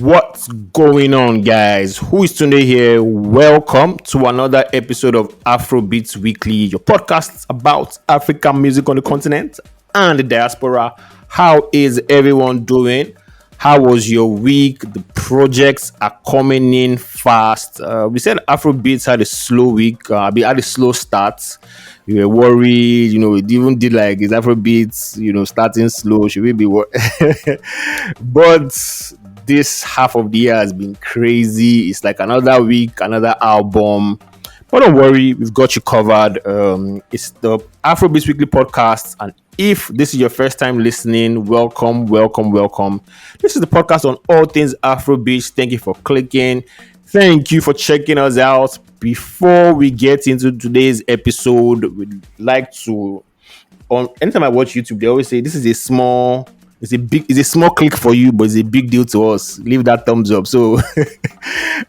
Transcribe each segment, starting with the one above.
What's going on, guys? Who is Tunde here? Welcome to another episode of Afrobeats Weekly, your podcast about African music on the continent and the diaspora. How is everyone doing? How was your week? The projects are coming in fast. We said Afrobeats had a slow week. We had a slow start. We were worried, it even did like is Afrobeats, starting slow. Should we be But this half of the year has been crazy. It's like another week, another album. But don't worry, we've got you covered. It's the Afrobeats Weekly podcast. And if this is your first time listening, welcome. This is the podcast on all things Afrobeats. Thank you for clicking. Thank you for checking us out. Before we get into today's episode, we'd like to, anytime I watch YouTube, they always say this is a small click for you, but it's a big deal to us. Leave that thumbs up. So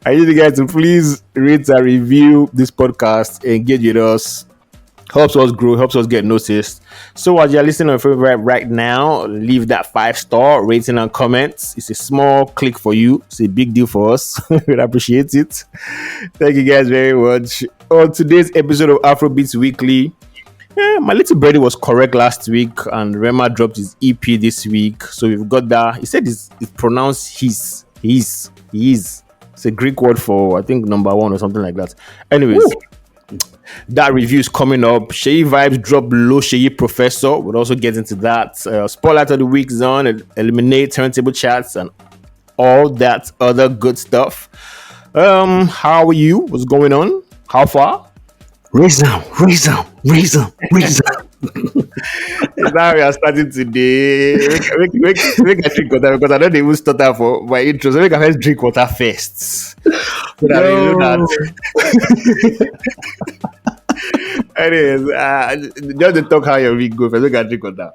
I need you guys to please rate and review this podcast, engage with us. Helps us grow, helps us get noticed. So as you're listening on favorite right now, leave that 5-star rating and comments. It's a small click for you. It's a big deal for us. We'd appreciate it. Thank you guys very much. On today's episode of Afrobeats Weekly, my little birdie was correct last week, and Rema dropped his EP this week. So we've got that. He said it's pronounced HEIS. HEIS. It's a Greek word for, I think, number one or something like that. Anyways. Ooh. That review is coming up. Seyi Vibez dropped Loseyi Professor. We'll also get into that. Spotlight of the week zone, eliminate turntable chats, and all that other good stuff. How are you? What's going on? How far? Reason. Now we are starting today. Make a drink water because I don't even start out for my intro. So make a first drink water first. So that we know that. Anyways, just to talk how your week goes. Make a drink water.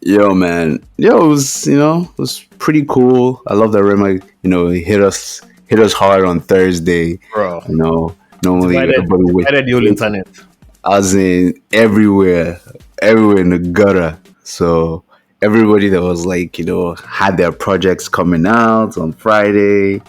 Yo, man. It was pretty cool. I love that Rema, hit us hard on Thursday. Bro. Normally everybody with the whole internet. As in everywhere in the gutter. So everybody that was had their projects coming out on Friday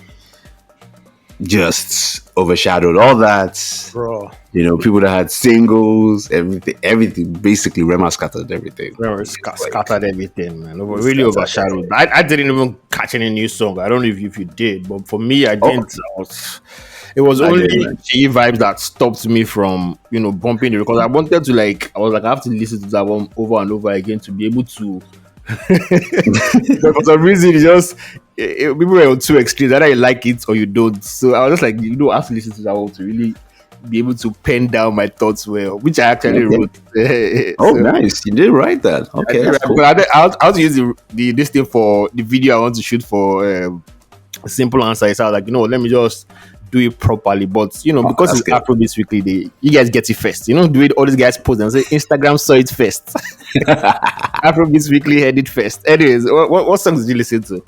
just overshadowed all that. Bro. People that had singles, everything. Basically, Rema scattered everything. Rema scattered everything, man. Really overshadowed. I didn't even catch any new song. I don't know if you did, but for me, I didn't. It was only Seyi Vibez that stopped me from, bumping it because I wanted to I have to listen to that one over and over again to be able to. But for some reason, people were on two extremes. Either you like it or you don't. So I was just like, I have to listen to that one to really be able to pen down my thoughts well, which I actually wrote. So, nice! You did write that. Okay, cool. But I had to use this thing for the video I want to shoot for a simple answer. So I was like, let me just do it properly. But because it's Afrobeats Weekly, you guys get it first. Do it. All these guys post and say Instagram saw it first. Afrobeats Weekly had it first. Anyways, what songs did you listen to?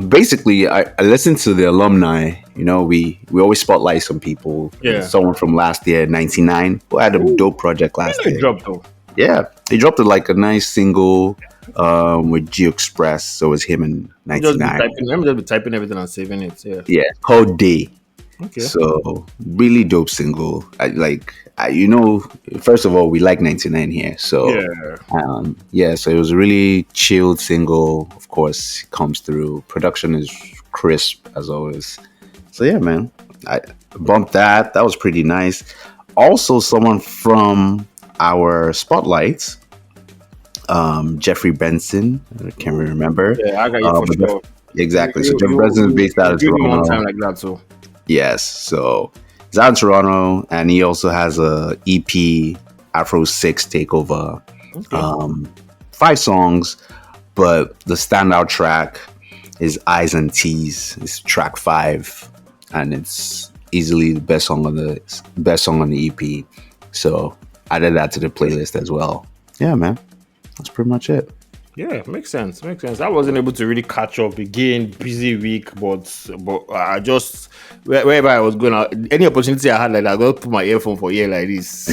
Basically, I listened to the alumni. We always spotlight some people. Yeah. Someone from last year, 99, who had a dope project last year. Dropped though. Yeah, he dropped a nice single with G Express. So it was him in 99. Let me just be typing everything and saving it. Yeah, called Day. Okay. So really dope single. First of all, we like 99 here. So so it was a really chilled single. Of course, it comes through. Production is crisp as always. So yeah, man, I bumped that. That was pretty nice. Also, someone from our spotlights, Jeffrey Benson. I can't really remember. Yeah, I got you for sure. Exactly. So Jeffrey Benson is based out of Toronto. One time like that, so. Yes, so he's out in Toronto, and he also has a EP, Afro 6 Takeover. Okay. 5 songs, but the standout track is HEIS and Seyi. It's track 5, and it's easily the best song on the EP. So added that to the playlist as well. Yeah, man, that's pretty much it. Yeah, makes sense. I wasn't able to really catch up again. Busy week, but I just wherever I was going, any opportunity I had like that, I got to put my earphone for ear like this.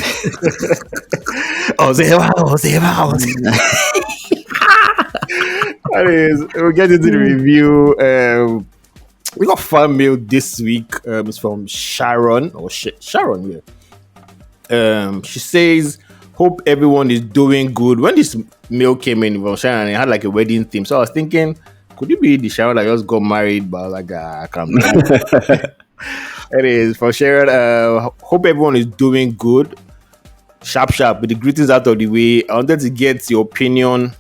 Anyways, we'll get into the review. We got fan mail this week. It's from Sharon or Sharon. Yeah. She says, "Hope everyone is doing good." When this mail came in from Sharon, it had like a wedding theme. So I was thinking, could it be the Sharon that just got married? But I was like, I can't. It is for Sharon. Hope everyone is doing good. Sharp. With the greetings out of the way, I wanted to get your opinion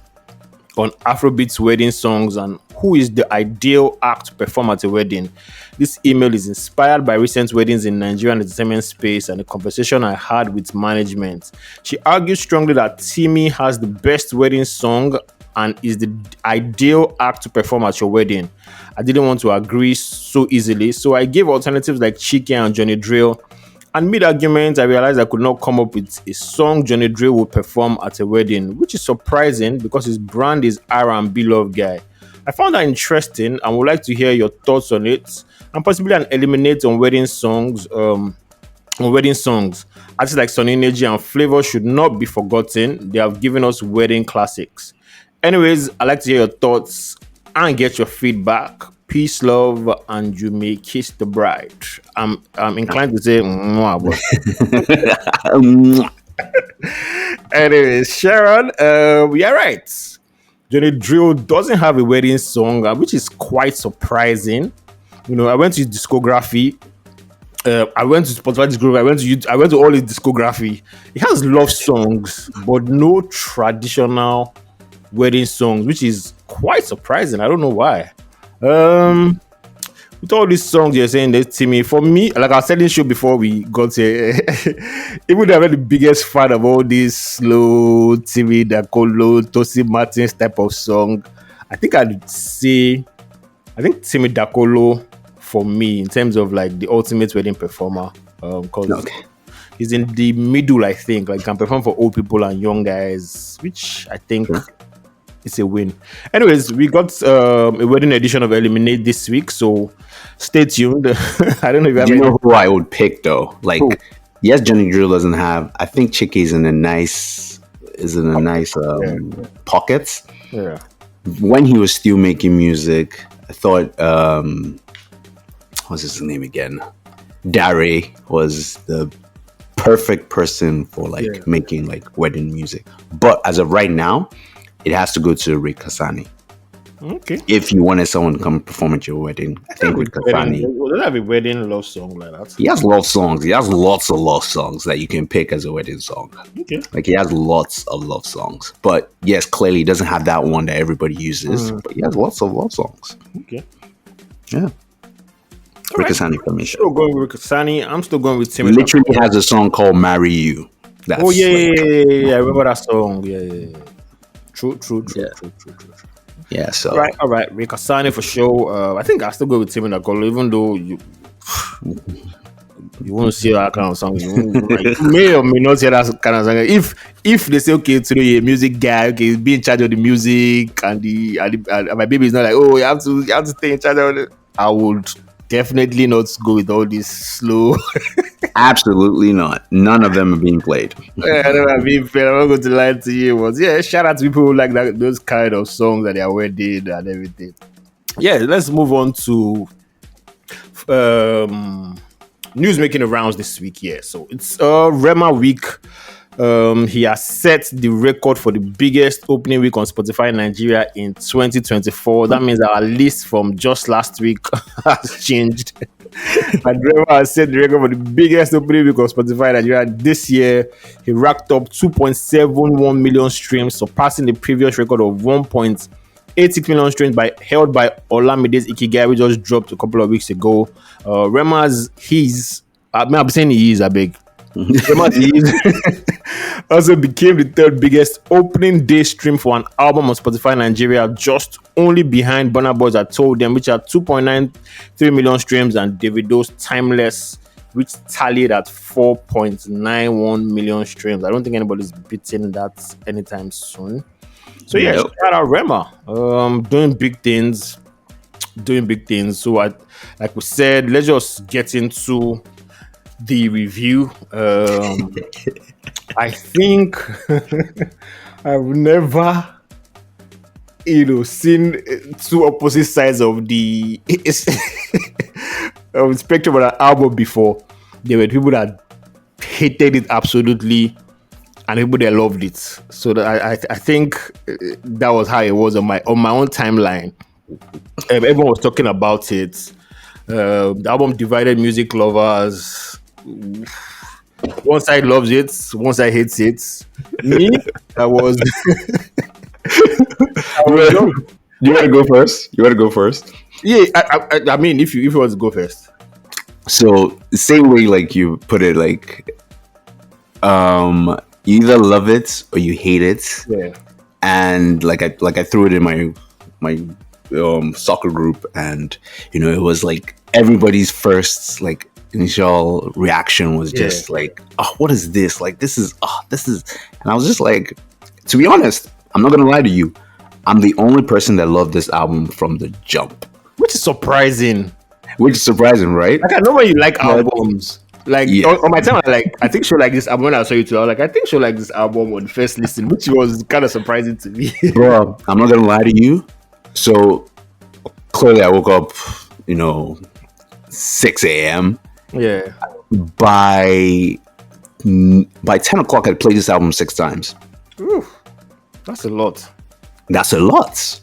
on Afrobeats wedding songs and who is the ideal act to perform at a wedding. This email is inspired by recent weddings in Nigerian entertainment space and a conversation I had with management. She argues strongly that Timmy has the best wedding song and is the ideal act to perform at your wedding. I didn't want to agree so easily, so I gave alternatives like Chike and Johnny Drill. And mid-argument, I realized I could not come up with a song Johnny Drill would perform at a wedding, which is surprising because his brand is R&B Love Guy. I found that interesting and would like to hear your thoughts on it, and possibly an eliminate on wedding songs. Artists like Sonny Energy and Flavor should not be forgotten. They have given us wedding classics. Anyways, I'd like to hear your thoughts and get your feedback. Peace, love, and you may kiss the bride. I'm inclined to say, mwah, but anyways, Sharon, yeah, right. Johnny Drill doesn't have a wedding song, which is quite surprising. You know, I went to his discography. I went to Spotify discography. I went to all his discography. He has love songs, but no traditional wedding songs, which is quite surprising. I don't know why. With all these songs you're saying that Timmy, for me, like I was telling you before we got here, even though I'm not the biggest fan of all these slow Timmy Dakolo, Tosi Martins type of song, I think Timmy Dakolo for me in terms of like the ultimate wedding performer, because he's in the middle. I think like can perform for old people and young guys, which I think. It's a win. Anyways, we got a wedding edition of Eliminate this week, so stay tuned. I don't know if you know who I would pick though. Like, yes, Johnny Drill doesn't have. I think Chicky's in a nice pockets. Yeah. When he was still making music, I thought what's his name again? Dare was the perfect person for like making like wedding music. But as of right now, it has to go to Rick Kasani. Okay. If you wanted someone to come perform at your wedding, I think Rick Kasani. Doesn't have a wedding love song like that. He has love songs. He has lots of love songs that you can pick as a wedding song. Okay. Like he has lots of love songs. But yes, clearly he doesn't have that one that everybody uses. But he has lots of love songs. Okay. Yeah. Rick Kasani for me. Still going with Rick Kasani. I'm still going with Timmy. He literally has a song called Marry You. That's I remember that song. Yeah. True. Yeah, so all right. Rick Kasani for sure. I think I still go with Timmy Dakolo, even though you won't see that kind of song. You may or may not hear that kind of song. If they say okay, today a music guy, okay, be in charge of the music and my baby is not like, oh, you have to stay in charge of it. I would definitely not go with all this slow. Absolutely not. None of them are being played. Yeah, I'm not going to lie to you, but yeah, shout out to people who like that, those kind of songs that they are wedding and everything. Yeah, let's move on to news making the rounds this week. Yeah, so it's Rema week. He has set the record for the biggest opening week on Spotify in Nigeria in 2024. That means our list from just last week has changed. And Rema has set the record for the biggest opening week on Spotify in Nigeria this year. He racked up 2.71 million streams, surpassing the previous record of 1.86 million streams held by Olamide's Ikigai, which just dropped a couple of weeks ago. Rema's HEIS, I'm saying HEIS, I beg. Also became the third biggest opening day stream for an album on Spotify Nigeria, just only behind Burna Boy's I Told Them, which had 2.93 million streams, and Davido's Timeless, which tallied at 4.91 million streams. I don't think anybody's beating that anytime soon. So yeah, shout out Rema, doing big things. So like we said, let's just get into the review. I think I've never seen two opposite sides of the of the spectrum of an album before. There were people that hated it absolutely, and people that loved it. So I think that was how it was on my own timeline. Everyone was talking about it. The album divided music lovers. One side loves it, one side hates it. Me, I was. You want to go first? You want to go first? Yeah, I mean, if you want to go first. So the same way, like you put it, like you either love it or you hate it. Yeah. And like I threw it in my soccer group, and it was like everybody's first like initial reaction was just like, oh, what is this? Like this is, and I was just like, to be honest, I'm not gonna lie to you, I'm the only person that loved this album from the jump. Which is surprising. Right? Like, I know when you like albums. Like on my time, I think she'll like this album. When I saw you too, I was like, I think she'll like this album on the first listen, which was kind of surprising to me. Bro, I'm not gonna lie to you. So clearly I woke up, 6 a.m. Yeah. By 10 o'clock, I played this album 6 times. Ooh, that's a lot. That's a lot.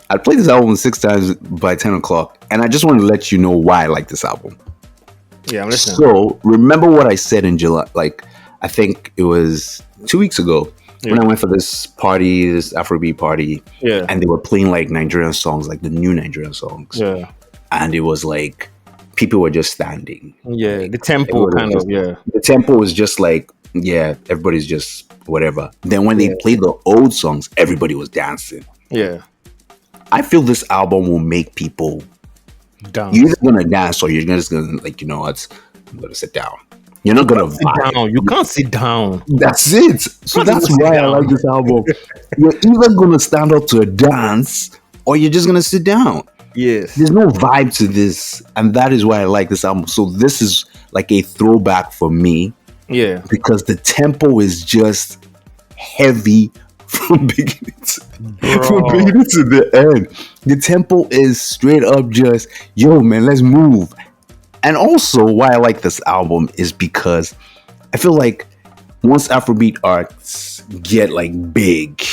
I played this album 6 times by 10 o'clock, and I just want to let you know why I like this album. Yeah, I'm listening. So, remember what I said in July, like, I think it was 2 weeks ago, when I went for this party, this Afrobeat party, and they were playing, like, Nigerian songs, like the new Nigerian songs. Yeah. And it was, like, people were just standing. Yeah, the tempo kind of, The tempo was just, like, everybody's just whatever. Then when they played the old songs, everybody was dancing. Yeah. I feel this album will make people dance. You're either gonna dance or you're just gonna, like, what, I'm gonna sit down. You're not gonna vibe. Down. You can't sit down. That's it. So that's why I like this album. You're either gonna stand up to a dance or you're just gonna sit down. Yes. There's no vibe to this, and that is why I like this album. So this is like a throwback for me. Yeah. Because the tempo is just heavy from beginning to the end. The tempo is straight up just, yo, man, let's move. And also why I like this album is because I feel like once Afrobeat artists get like big,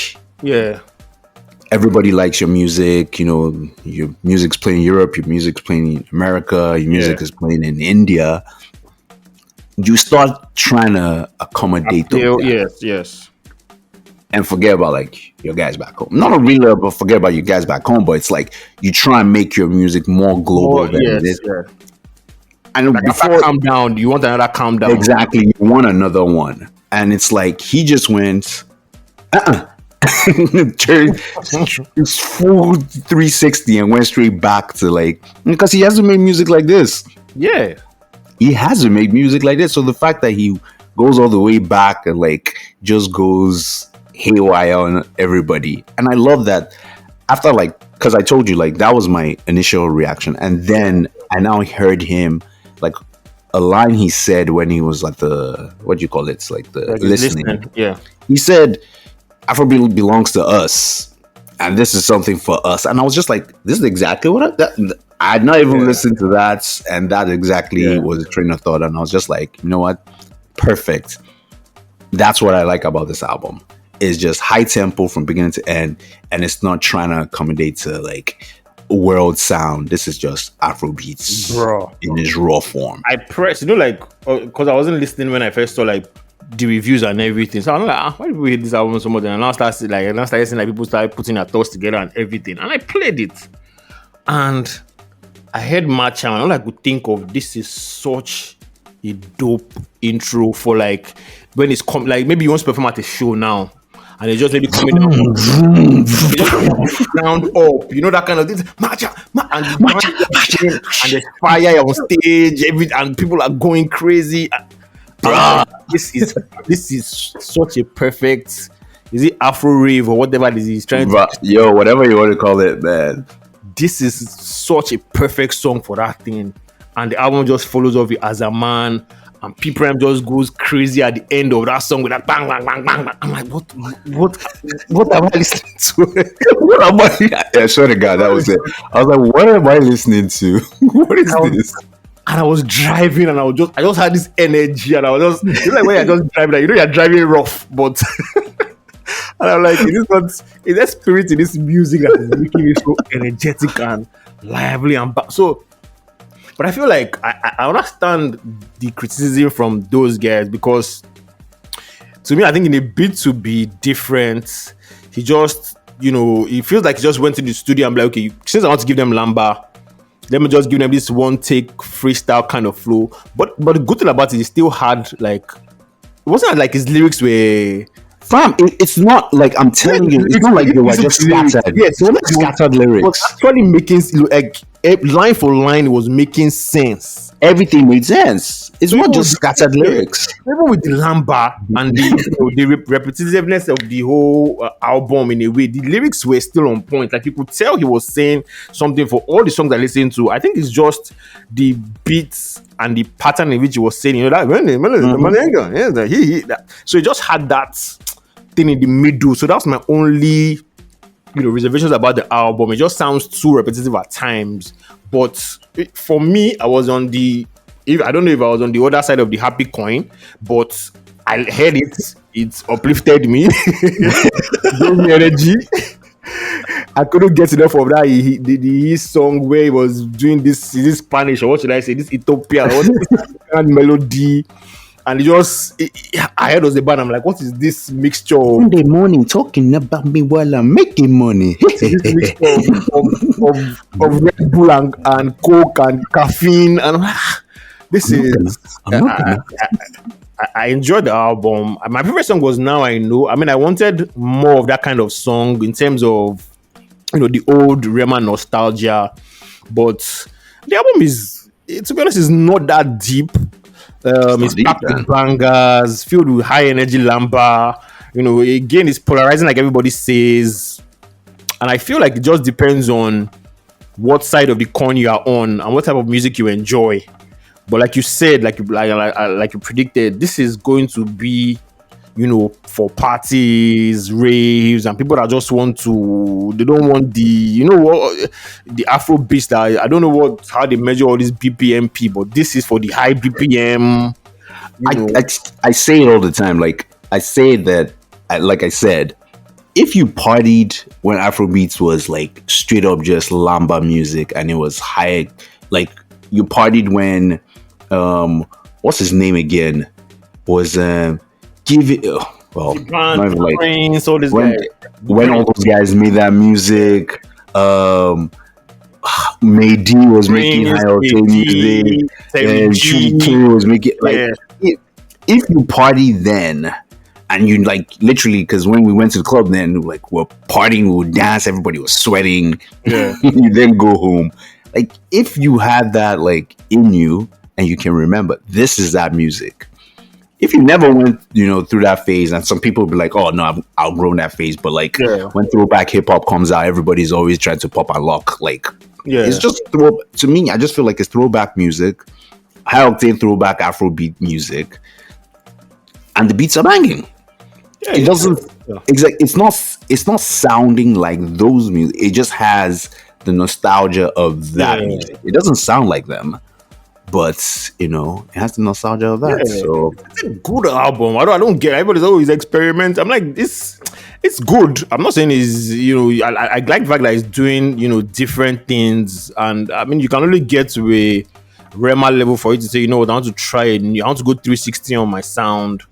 everybody likes your music. Your music's playing in Europe, your music's playing in America, your music is playing in India. You start trying to accommodate those guys. Yes. And forget about like your guys back home. Not a really, but forget about your guys back home. But it's like you try and make your music more global than it is. Yeah. And like before calm down, you want another calm down. Exactly, you want another one. And it's like he just went it's full 360 and went straight back to like, because he hasn't made music like this. Yeah. He hasn't made music like this. So the fact that he goes all the way back and like just goes haywire on everybody. And I love that after like, because I told you like that was my initial reaction. And then I now heard him like a line he said when he was like what do you call it? It's like the listening. Yeah. He said, Afrobeat belongs to us. And this is something for us. And I was just like, this is exactly what I had not even listened to that. And that exactly was a train of thought. And I was just like, you know what? Perfect. That's what I like about this album. It's just high tempo from beginning to end. And it's not trying to accommodate to like world sound. This is just Afrobeats in its raw form. I pressed, like, because I wasn't listening when I first saw like the reviews and everything. So I'm like, why do we hate this album so much? And I started seeing like people started putting their thoughts together and everything. And I played it. And I heard Matcha, and all I could think of, this is such a dope intro for like when it's like maybe you want to perform at a show now. And it's just maybe coming down up, that kind of thing. And there's fire on stage, and people are going crazy. This is such a perfect. Is it Afro rave or whatever it is he's trying to? Yo, whatever you want to call it, man. This is such a perfect song for that thing, and the album just follows off it as a man. and PPM just goes crazy at the end of that song with that bang bang bang bang bang. I'm like, what am I listening to? What am I? I swear to God, that was it. I was like, what am I listening to? What is this? And I was driving, and I just had this energy, and I was just, like when you're just driving, like, you're driving rough, but and I'm like, is there spirit in this music that is making me so energetic and lively and so. But I feel like I understand the criticism from those guys, because to me, I think in a bid to be different, he just, he feels like he just went to the studio and be like, okay, since I want to give them Lamba, let me just give them this one take freestyle kind of flow. But the good thing about it, he still had like, it wasn't like his lyrics were. Fam, it's not like, I'm telling you, it's not like they were just scattered. Yes, they were like scattered lyrics. It was actually making, like, line for line, it was making sense. Everything made sense. It's not just scattered lyrics. Even with the Lamba and the repetitiveness of the whole album, in a way, the lyrics were still on point. Like, you could tell he was saying something for all the songs I listened to. I think it's just the beats and the pattern in which he was saying, that so he just had that thing in the middle. So that's my only reservations about the album. It just sounds too repetitive at times. But for me, I was on the, I don't know if I was on the other side of the happy coin, but I heard it uplifted me, gave me energy. I couldn't get enough of that his song where he was doing this Spanish, or what should I say, this Ethiopia, and melody. And I heard was the band. I'm like, what is this mixture? Sunday morning talking about me while I'm making money. This mixture of Red Bull and Coke and caffeine. And this is. I enjoyed the album. My favorite song was Now I Know. I mean, I wanted more of that kind of song in terms of, the old Rema nostalgia. But the album is, to be honest, is not that deep. It's packed with bangers, filled with high energy Lamba. Again, it's polarizing, like everybody says. And I feel like it just depends on what side of the coin you are on and what type of music you enjoy. But like you said, like you predicted, this is going to be, for parties, raves, and people that just they don't want the, the Afrobeats that I don't know how they measure all this BPMP, but this is for the high BPM. I say it all the time. Like, I say that, like I said, if you partied when Afrobeats was like straight up just Lamba music and it was high, like you partied when, what's his name again? Was give it well not even like Prince, all this when all those guys made that music. Mady was making high octane music, and Shuki King was making if you party then and you like literally, because when we went to the club then, like, we're partying, we would dance, everybody was sweating, you then go home. Like, if you had that like in you and you can remember, this is that music. If you never went, through that phase, and some people will be like, oh no, I've outgrown that phase, but like when throwback hip hop comes out, everybody's always trying to pop and lock. Like, it's just to me, I just feel like it's throwback music, high octane throwback Afrobeat music, and the beats are banging. It doesn't it's not sounding like those music. It just has the nostalgia of that music. It doesn't sound like them, but it has the nostalgia of that. So it's a good album. I don't get it. Everybody's always experiment. I'm like, it's good. I'm not saying it's I like the fact that it's doing different things, and I mean, you can only get to a Rema level for you to say, I want to try it. I want to go 360 on my sound.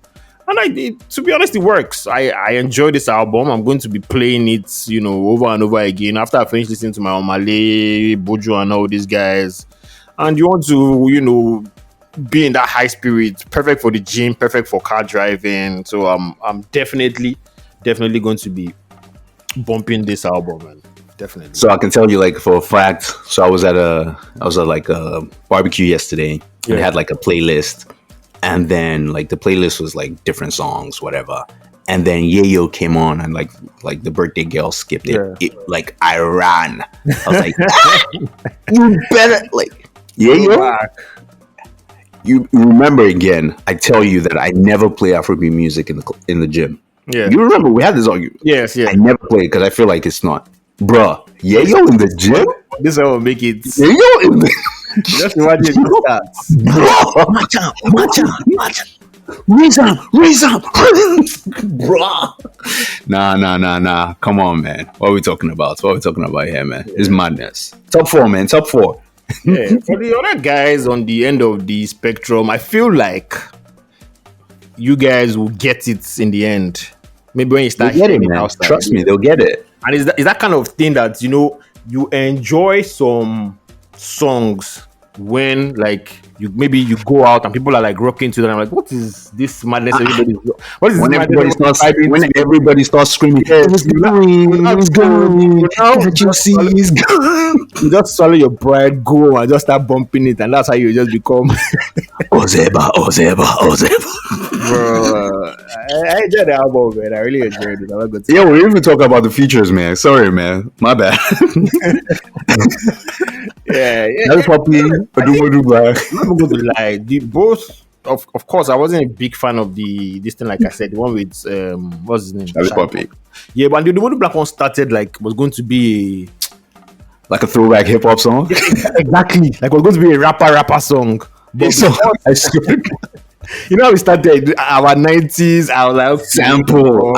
And to be honest, it works. I enjoy this album. I'm going to be playing it, over and over again after I finish listening to my Omale, Bojo, and all these guys. And you want to, be in that high spirit, perfect for the gym, perfect for car driving. So I'm definitely going to be bumping this album, man. Definitely. So I can tell you, like, for a fact. So I was at like a barbecue yesterday, and they had like a playlist. And then like the playlist was like different songs, whatever. And then Yayo came on, and like the birthday girl skipped it. Like, I ran. I was like, you better like Yayo. you remember again, I tell you that I never play Afrobeat music in the gym. Yeah. You remember we had this argument. Yes, I never play it because I feel like it's not. Bruh, yeah, yo in the gym? This will make it. Yeah, yo in the Just imagine that. Matcha. Reason. Bruh. Nah. Come on, man. What are we talking about? What are we talking about here, man? It's madness. Top 4, man. Top 4. Yeah. For the other guys on the end of the spectrum, I feel like you guys will get it in the end. Maybe when you start They'll get it, hearing man. outside. Trust me, they'll get it. And is that kind of thing that, you know, you enjoy some songs when like you go out and people are like rocking to them. I'm like, what is this madness? What is When this everybody starts screaming, it's going, you just swallow your pride, go and just start bumping it, and that's how you just become Ozeba. Bro, I enjoyed the album, man. I really enjoyed it. I'm not good. Yeah, we even talk about the features, man. Sorry, man. My bad. Yeah. That's Poppy. I'm not going to lie. Of course, I wasn't a big fan of this thing. Like I said, the one with what's his name? That's Poppy. Yeah, but the one Black one started was going to be like a throwback hip hop song. Exactly, like it was going to be a rapper song. But I swear. You know how we started our 90s, I was like, sample.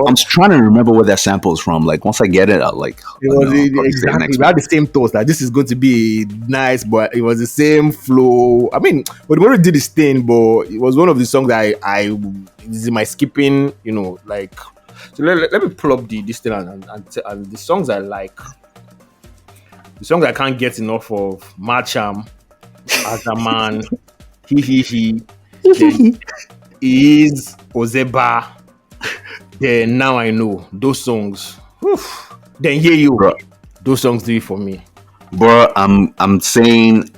I'm trying to remember where that sample is from. Like once I get it, I'll like exactly. We had the same thoughts that this is going to be nice, but it was the same flow. I mean, but we already did this thing, but it was one of the songs that I this is my skipping, you know, like. So let me pull up this thing and the songs I like. The songs I can't get enough of: Marcham, As a Man, He. Then is Ozeba. Then Now I Know. Those songs. Whew. Then Yeah You. Bro. Those songs do it for me. Bro, I'm saying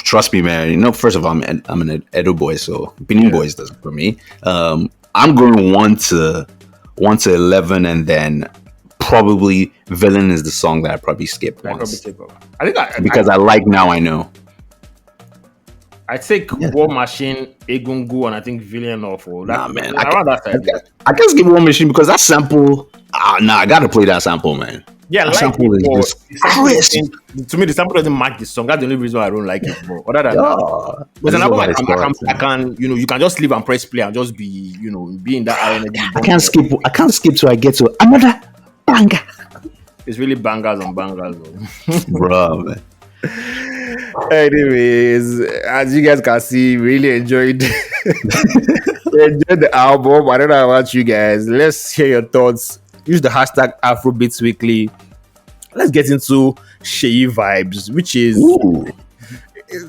trust me, man. You know, first of all, I'm an Edo boy, so Benin Boys does it for me. I'm going 1 to 11, and then probably Villain is the song that I probably skip once. I think because I like Now I Know. I take War Machine, Egungu, and I think Villain off. Nah, man. I can't skip War Machine because that sample. I gotta play that sample, man. Yeah, that sample is just crisp. To me, the sample doesn't match the song. That's the only reason why I don't like it. But other than that, but an album I can, you know, you can just leave and press play and just be, you know, be in that energy. I can't skip till I get to another banger. It's really bangers on bangers, bro, man. Anyways, as you guys can see, really enjoyed the album. I don't know about you guys. Let's hear your thoughts. Use the hashtag Afrobeats Weekly. Let's get into Seyi Vibez, which is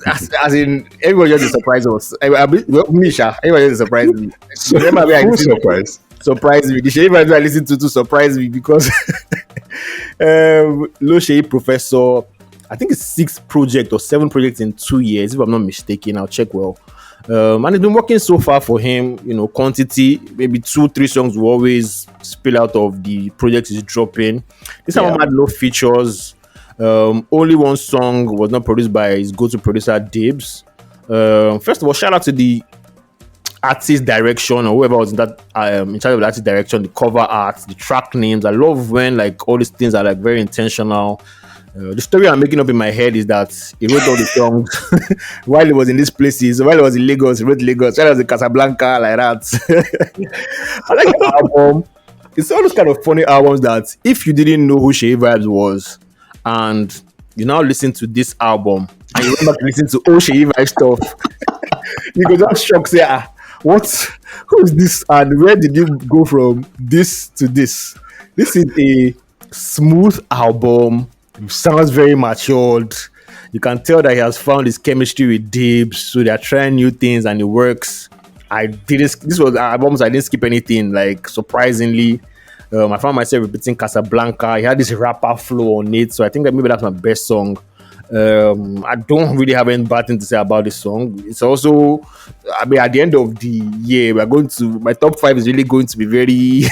as in everybody just surprised us. Misha, everybody just surprised me. Surprised me. The Seyi Vibez I listened to surprised me because Loseyi Professor, I think it's 6 projects or 7 projects in 2 years, if I'm not mistaken. I'll check well. And it's been working so far for him, you know, quantity, maybe 2-3 songs will always spill out of the project he's dropping. This album had no features. Only one song was not produced by his go-to producer, Dibs. First of all, shout out to the artist direction or whoever was in that in charge of the artist direction, the cover art, the track names. I love when like all these things are like very intentional. The story I'm making up in my head is that he wrote all the songs while he was in these places. While he was in Lagos, he wrote Lagos. While he was in Casablanca, like that. I like the album. It's all those kind of funny albums that if you didn't know who Seyi Vibez was and you now listen to this album and you remember to listen to old Seyi Vibez stuff, you could just shock, say, who is this and where did you go from this to this? This is a smooth album. It sounds very matured. You can tell that he has found his chemistry with Dibs, so they're trying new things and it works. This was albums I didn't skip anything, like surprisingly. I found myself repeating Casablanca. He had this rapper flow on it, so I think that maybe that's my best song. I don't really have any bad thing to say about this song. It's also, I mean, at the end of the year, my top 5 is really going to be very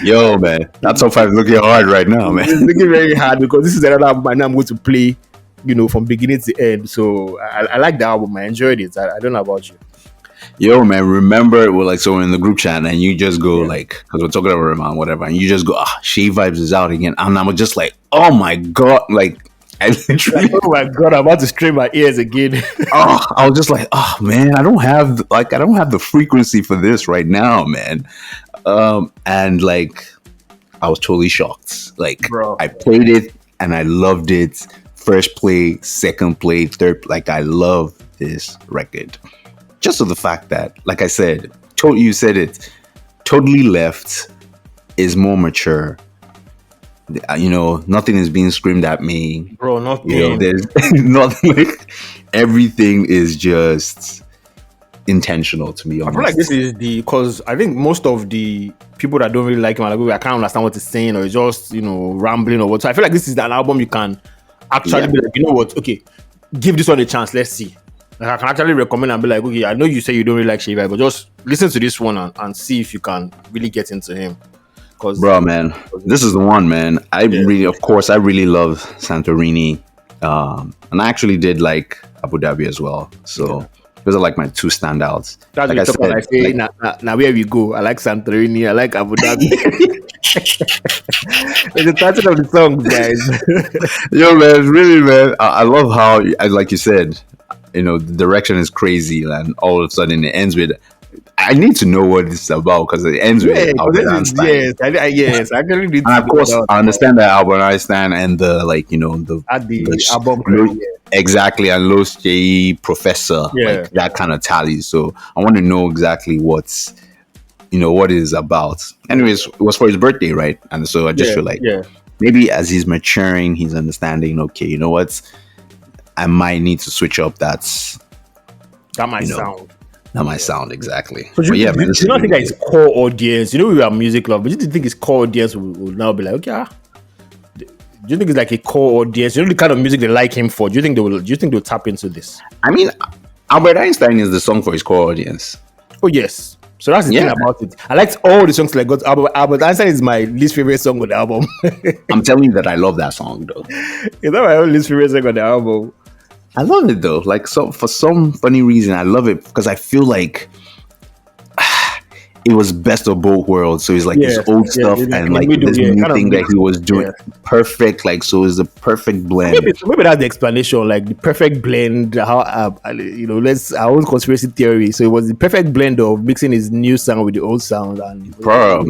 yo, man, that top 5 is looking hard right now, man. It's looking very hard because this is another album I know I'm going to play from beginning to end. So I like the album. I enjoyed it. I don't know about you. Yo, man, remember we're like, so we're in the group chat and you just go Yeah. like, because we're talking about Rema and whatever, and you just go, Seyi Vibez is out again. And I'm just like, oh my God. Like, I literally, Oh my God, I'm about to strain my ears again. I was just like, oh man, I don't have the frequency for this right now, man. And like, I was totally shocked. Like, Bro. I played it and I loved it. First play, second play, third. Like, I love this record. Just for the fact that, like I said, you said it, Totally Left is more mature. Nothing is being screamed at me. Bro, nothing. There's nothing. Like, everything is just intentional, to be I honest. feel like this is because I think most of the people that don't really like him are like, I can't understand what he's saying, or he's just, rambling or what. So I feel like this is an album you can actually be like, you know what, okay, give this one a chance, let's see. Like, I can actually recommend and be like, okay, I know you say you don't really like Seyi Vibez, but just listen to this one and see if you can really get into him. Bro, man, this is the one, man. I really love Santorini. And I actually did like Abu Dhabi as well. So those are like my two standouts. That's like what I say, now where we go. I like Santorini, I like Abu Dhabi. It's the title of the song, guys. Yo, man, really, man. I love how, like you said, the direction is crazy, and all of a sudden it ends with, I need to know what this is about, because it ends with Albert Einstein. Yes, I actually need to. And of course, I understand that Albert Einstein and the album, exactly, and Loseyi Professor, like that kind of tally. So I want to know exactly what it is about. Anyways, it was for his birthday, right? And so I just feel like maybe as he's maturing, he's understanding. Okay, you know what? I might need to switch up. That might sound. That might sound exactly. So do you not think that his core audience, we are music love, but do you think his core audience will now be like, okay, do you think it's like a core audience? The kind of music they like him for. Do you think they'll tap into this? I mean, Albert Einstein is the song for his core audience. Oh yes. So that's the thing about it. I liked all the songs like God. Albert Einstein is my least favorite song on the album. I'm telling you that I love that song though. It's not my own least favorite song on the album. I love it though. Like, so for some funny reason, I love it because I feel like it was best of both worlds. So it's like this old stuff and like this new thing that he was doing perfect. Like, so it's a perfect blend. Maybe that's the explanation. Like the perfect blend. How our own conspiracy theory. So it was the perfect blend of mixing his new sound with the old sound. And bro,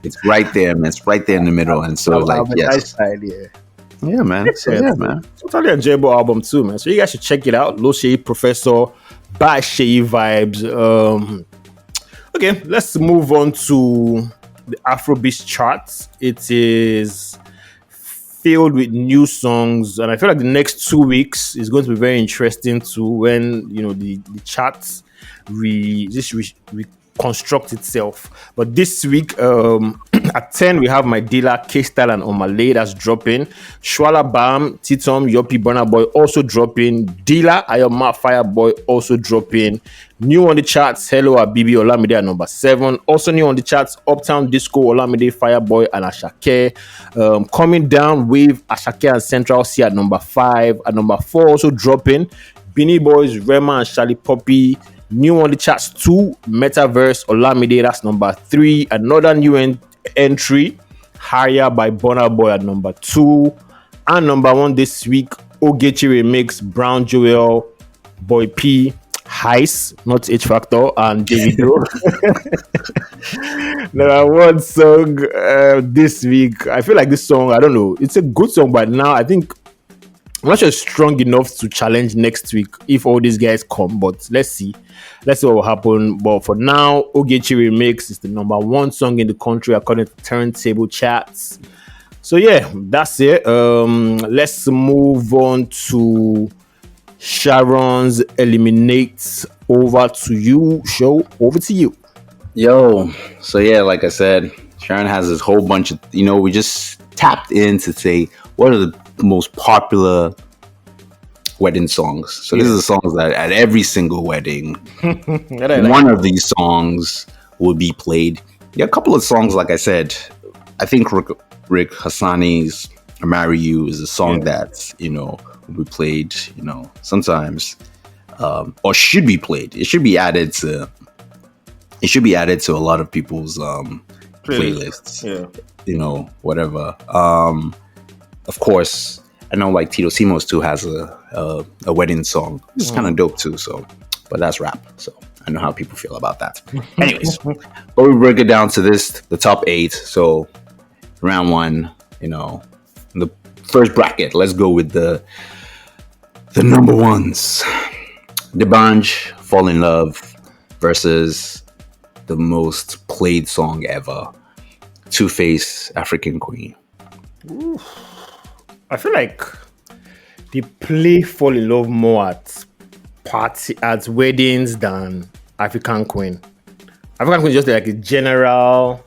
it's right there, man. It's right there in the middle. And so yeah, man. So, man. Totally enjoyable album too, man. So you guys should check it out. Loseyi Professor by Seyi Vibez. Okay, let's move on to the Afrobeats charts. It is filled with new songs, and I feel like the next 2 weeks is going to be very interesting to when the charts reconstruct itself. But this week, at 10, we have My Dealer, K-Style and Omale that's dropping. Shwala Bam, Titom, Yopi, Burna Boy also dropping. Dealer, Ayoma, Fireboy also dropping. New on the charts, Hello Abibi, Olamide at number 7. Also new on the charts, Uptown Disco, Olamide, Fireboy and Asake. Coming down with Asake and Central C at number 5. At number 4 also dropping. Beanie Boys, Rema and Charlie Poppy. New on the charts 2, Metaverse, Olamide, that's number 3. Another new entry, Higher by Burna Boy at number 2. And number 1 this week, Ogechi Remix, Brown Joel, Boy P, HEIS, not H Factor, and Davido. Number 1 song this week. I feel like this song, I don't know, it's a good song, but now I think I'm not sure it's strong enough to challenge next week if all these guys come, but let's see what will happen. But for now, Ogechi Remix is the number 1 song in the country according to Turntable Charts. So yeah, that's it. Let's move on to Sharon's Eliminates. Over to you, show. Over to you. Yo, so yeah, like I said, Sharon has this whole bunch of, we just tapped in to say, what are the most popular wedding songs? So these are the songs that at every single wedding, one of these songs would be played. Yeah, a couple of songs, like I said, I think Rick Hassani's "Marry You" is a song that will be played, sometimes, or should be played. It should be added to. It should be added to a lot of people's playlists. Yeah. Whatever. Of course, I know like Tito Simos too has a wedding song. It's kind of dope too. So, but that's rap. So I know how people feel about that. Anyways, but we break it down to the top 8. So round 1, the first bracket. Let's go with the number ones. D'banj, Fall in Love versus the most played song ever, Two-Face, African Queen. Ooh. I feel like they play Fall in Love more at weddings than African Queen. African Queen is just like a general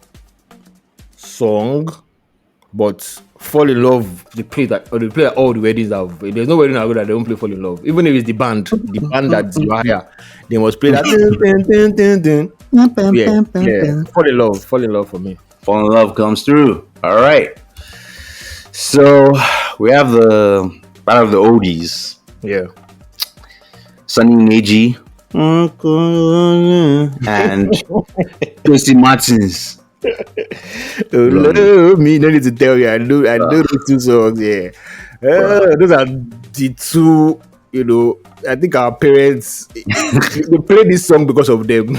song, but Fall in Love they play at all the weddings. There's no wedding that they don't play Fall in Love. Even if it's the band that you hire, they must play that. Yeah. Fall in Love for me. Fall in Love comes through. All right. So we have part of the oldies. Yeah. Sunny Neji and Tracy Martins. Love me, no need to tell you. I know those 2 songs. Yeah, those are the 2. I think our parents they play this song because of them.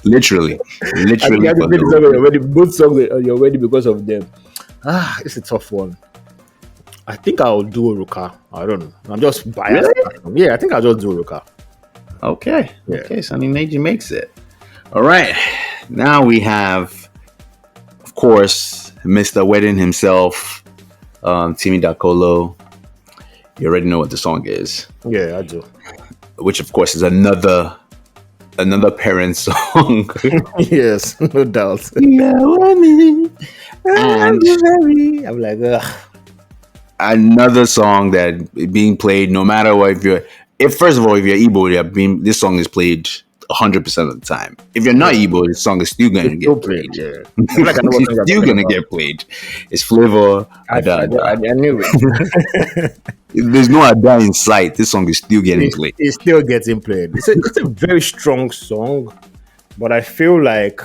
Literally. I think I play this song on your wedding, both songs on your wedding because of them. It's a tough one. I think I'll do Oruka. I don't know. I'm just biased. Really? Yeah, I think I'll just do Oruka. Okay. Yeah. Okay, Sunny Neji makes it. All right. Now we have, of course, Mr. Wedding himself, Timi Dakolo. You already know what the song is. Yeah, I do. Which, of course, is another parent song. Yes, no doubt. Yeah, woman. And I'm like, ugh. Another song that being played no matter what. First of all, if you're Igbo, this song is played 100% of the time. If you're not Igbo, this song is still going to get played. Yeah. It's still going to get played. It's flavor. I knew it. There's no Ada in sight. This song is still getting played. It's still getting played. It's a very strong song, but I feel like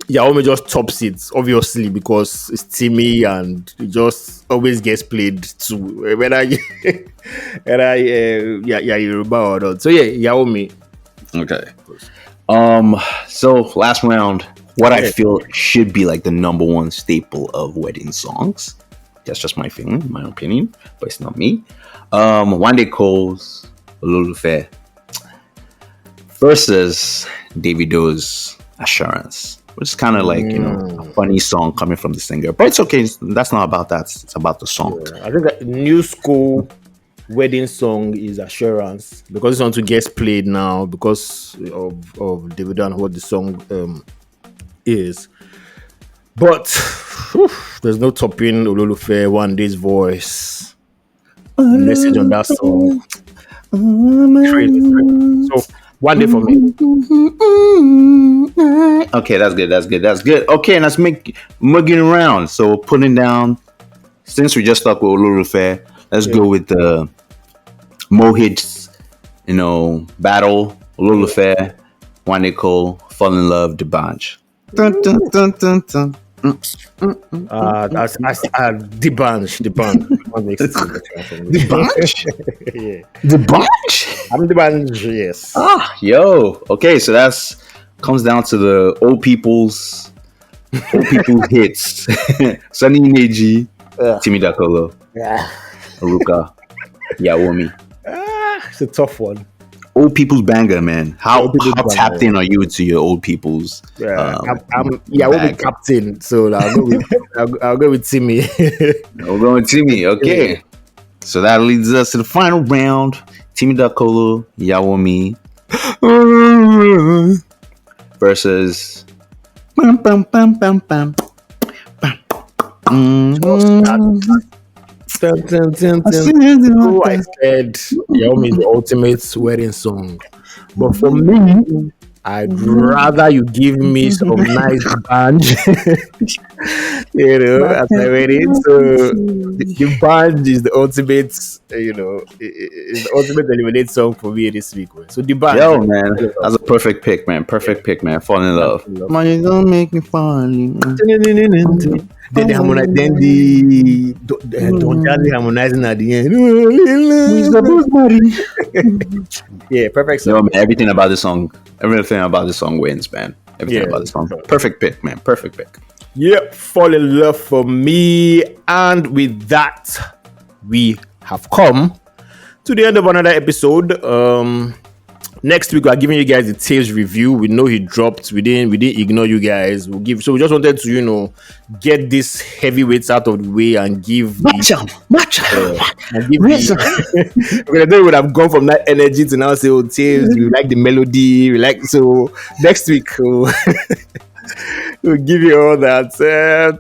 Yaomi just tops it, obviously, because it's Timmy and it just always gets played too. Whether Yoruba or not. So yeah, Yaomi. Okay. So last round, what I feel should be like the number 1 staple of wedding songs. That's just my feeling, my opinion, but it's not me. Wande Cole's Ololufe versus Davido's Assurance, which is kind of like a funny song coming from the singer, but it's okay. That's not about that. It's about the song. Yeah, I think that new school wedding song is Assurance because this one to get played now because of Davido and what the song is. But there's no topping Ololufe Wande's voice. Message on that song. Crazy. So Wande for me. Okay, that's good. Okay, let's make mugging around. So putting down, since we just stuck with Ololufe, let's go with the Mohit's, battle. Ololufe, Wande Cole, Fall in Love, D'banj. Dun, dun, dun, dun, dun. That's the bunch. What makes it The bunch? Yeah. The bunch? I'm the bunch, yes. Okay, so that's comes down to the old people's hits. Sunny Neji, Timi Dakolo, Oruka, Yawomi. It's a tough one. Old people's banger, man. How tapped in are you to your old people's? We'll be captain, so I'll go with Timmy. We'll go with Timmy. Okay, so that leads us to the final round. Timi Dakolo, Yawomi versus. I said Yaomi is the ultimate wedding song, but for me, I'd rather you give me some nice band As I went in. So the band is the ultimate, is the ultimate eliminate song for me this week. Man. So the band, Yo, man, that's a perfect pick, man. Perfect pick, man. Fall in love. Man, you gonna make me fall in love. Then they harmonize. Then don't Charlie harmonizing at the end. Yeah, perfect song. Yo, man, everything about this song wins, man. Everything about this song. Perfect pick, man. Perfect pick. Yep, fall in love for me. And with that, we have come to the end of another episode. Next week we are giving you guys the Taves review. We know he dropped. We didn't ignore you guys. So we just wanted to get these heavyweights out of the way and give match. Because then we would have gone from that energy to now say, oh, Taves, we like the melody, so next week we'll give you all that.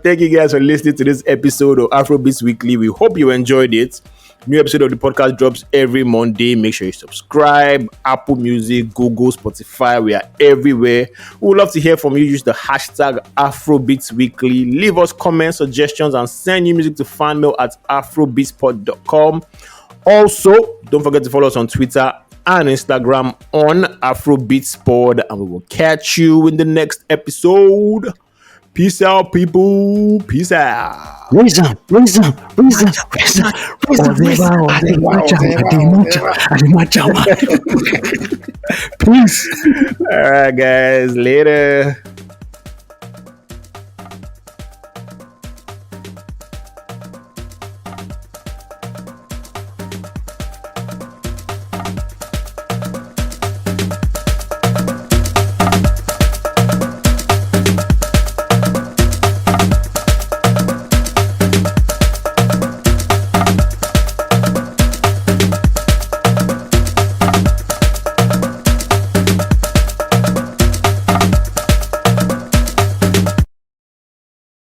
Thank you guys for listening to this episode of Afrobeats Weekly. We hope you enjoyed it. New episode of the podcast drops every Monday. Make sure you subscribe. Apple Music, Google, Spotify. We are everywhere. We would love to hear from you. Use the hashtag Afrobeats Weekly. Leave us comments, suggestions, and send you music to fanmail at afrobeatspod.com. Also, don't forget to follow us on Twitter and Instagram on Afrobeatspod. And we will catch you in the next episode. Peace out, people. Peace out. Raise up. Peace. All right, guys. Later.